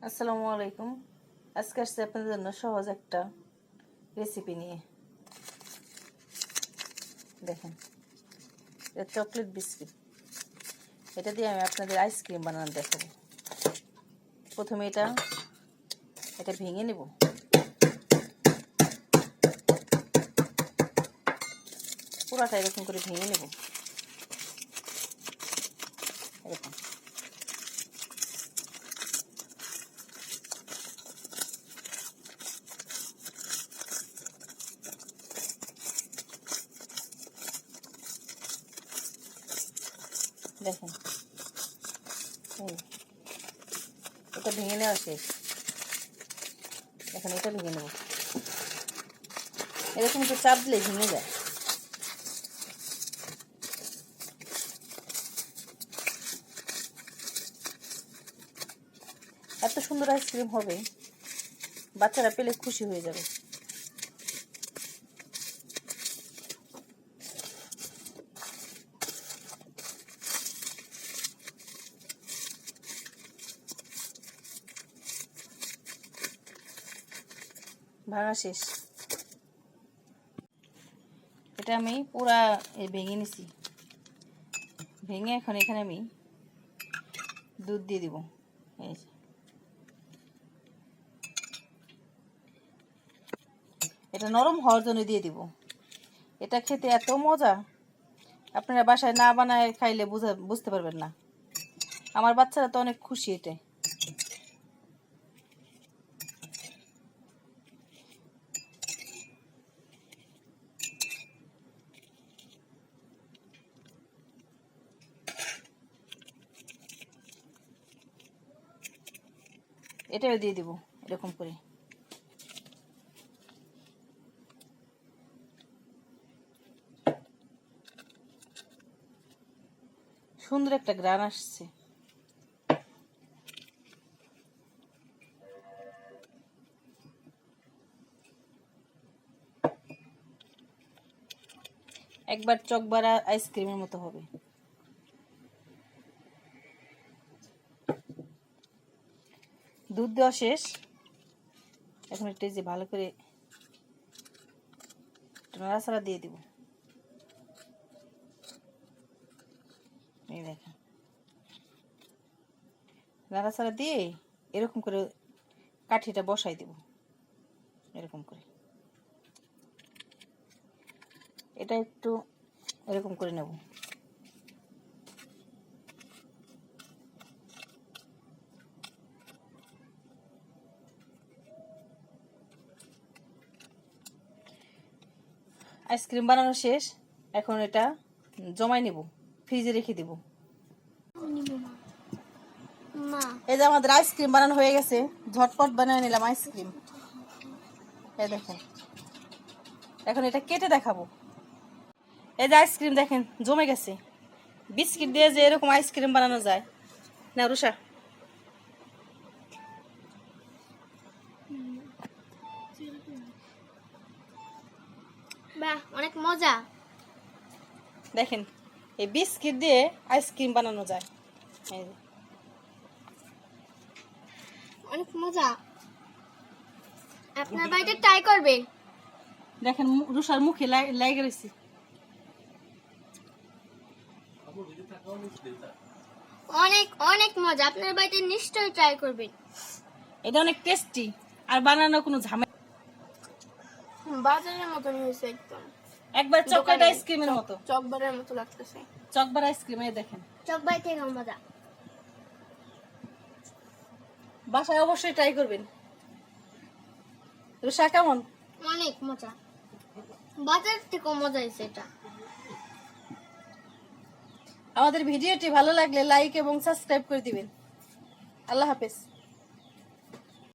আসসালামু আলাইকুম। আজকে আসছে আপনাদের জন্য সহজ একটা রেসিপি নিয়ে। দেখেন, এটা চকলেট বিস্কিট। এটা দিয়ে আমি আপনাদের আইসক্রিম বানানো দেখাবো। প্রথমে এটা ভেঙে নেব। পুরাটা এরকম করে ভেঙে নেব। এরকম দেখেন, এটা ভেঙে নেওয়া শেষ। এখন এটা ভেঙে নেব। এরকম একটু চাপ দিলে ভেঙে যায়। এত সুন্দর আইসক্রিম হবে, বাচ্চারা পেলে খুশি হয়ে যাবে। ভাঙা শেষ। এটা আমি পুরা ভেঙে নিছি। ভেঙে এখন এখানে আমি দুধ দিয়ে দিব। এটা নরম হওয়ার জন্য দিয়ে দিব। এটা খেতে এত মজা, আপনারা বাসায় না বানায় খাইলে বুঝতে পারবেন না। আমার বাচ্চারা তো অনেক খুশি। এটাও দিয়ে দিব এরকম করে। সুন্দর একটা গ্রান আসছে। একবার চকবারা আইসক্রিমের মতো হবে। দুধ দেওয়া শেষ। এখন একটা যে ভালো করে নাড়াচাড়া দিয়ে দিব। এই দেখেন, নাড়াচাড়া দিয়ে এরকম করে কাঠিটা বসাই দেব। এরকম করে এটা একটু এরকম করে নেব। আইসক্রিম বানানো শেষ। এখন এটা জমাই নেব, ফ্রিজে রেখে দেব। এই যে আমাদের আইসক্রিম বানানো হয়ে গেছে। ঝটপট বানিয়ে নিলাম আইসক্রিম। এই দেখেন, এখন এটা কেটে দেখাবো। এই যে আইসক্রিম দেখেন জমে গেছে। বিস্কিট দিয়ে যে এরকম আইসক্রিম বানানো যায় না রুষা? বাহ, অনেক মজা। দেখেন, এই বিস্কিট দিয়ে আইসক্রিম বানানো যায়। এই যে অনেক মজা। আপনার বাড়িতে ট্রাই করবেন। দেখেন, রুষার মুখে লেগে রয়েছে। অনেক অনেক মজা। আপনার বাড়িতে নিশ্চয়ই ট্রাই করবেন। এটা অনেক টেস্টি, আর বানানো কোনো ঝামেলা। বাজারের মতন হয়েছে একদম। একবার চকলেট আইসক্রিমের মতো, চকবারের মতো লাগতেছে। Chocobar ice cream. এই দেখেন, চকবাই থেকে মজা। বাসায় অবশ্যই ট্রাই করবেন। রুষা কেমন? অনেক মজা। বাজার থেকে মজা হয়েছে এটা। আমাদের ভিডিওটি ভালো লাগলে লাইক এবং সাবস্ক্রাইব করে দিবেন। আল্লাহ হাফেজ।